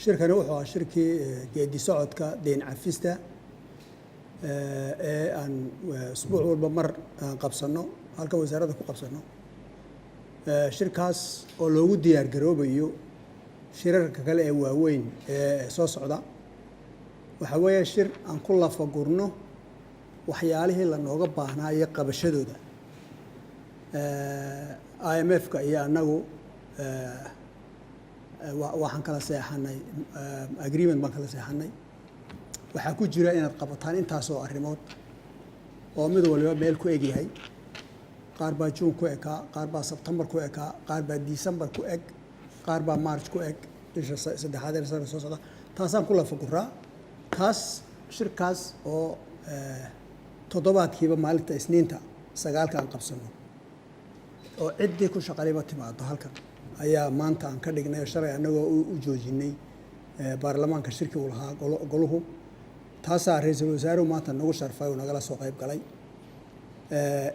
shirkani wuxuu ahaa shirkii geedi socodka deyn cafista ee aan usbuuc walba mar aan qabsano halka wasaaradda ku qabsano shirkaas oo loogu diyaar garoobayo shirarka kale ee waaweyn ee soo socda waxa weeye shir aan ku lafagurno waxyaalihii la nooga baahnaa iyo qabashadooda IMF-ka iyo annagu waxaan kala seexanay agreement baan kala seexanay waxaa ku jira inaad qabataan intaasoo arrimood oo mid waliba meel ku eg yahay qaar baa June ku ekaa qaar baa September ku ekaa qaar baa December ku eg qaar baa March ku eg bisha saddexaad ee sanadka soo socda taasaan ku lafaguraa taas shirkaas oo toddobaadkiiba maalinta Isniinta 9 aan qabsano oo ciddii ku shaqalayba timaado halkan ayaa maanta aan ka dhignay shalay annagoo u joojinay baarlamaanka shirki uu lahaa goluhu taasaa ra'iisul wasaaruhu maanta nagu sharfay oo nagala soo qayb galay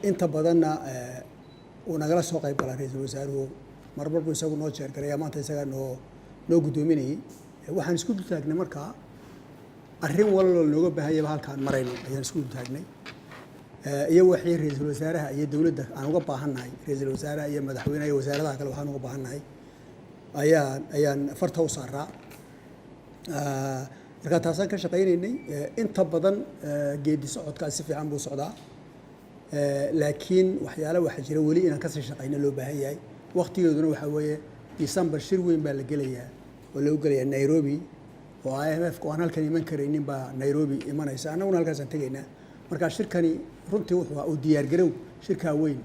inta badanna uu nagala soo qayb galay ra'iisul wasaaruhu marba buu isagu noo jeer garay maanta isaga noo gudoominayay waxaan isku taagnay markaa arrin walba looga baahan yahay halkaan marayno ayaan isku taagnay iyo wixii ra'iisul wasaaraha iyo dawladda aan uga baahannahay ra'iisul wasaaraha iyo madaxweynaha iyo wasaaradaha kale waxaan uga baahannahay ayaan farta u saaraa marka taasaan ka shaqaynaynay inta badan geedi socodkaas si fiican buu socdaa laakiin waxyaalo waxa jira weli inaan ka sii shaqayno loo baahan yahay waqtigeeduna waxa weeye December shir weyn baa la gelayaa oo lagu gelayaa Nairobi oo IMF oo aan halkan iman karaynin baa Nairobi imanaysa annaguna halkaas aan tagaynaa marka shirkani runtii wuxuu u diyaar garow shirka weyn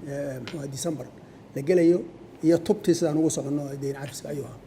December la gelayo iyo tubtii sidaan ugu socono deyn cafiska ayuu ahaa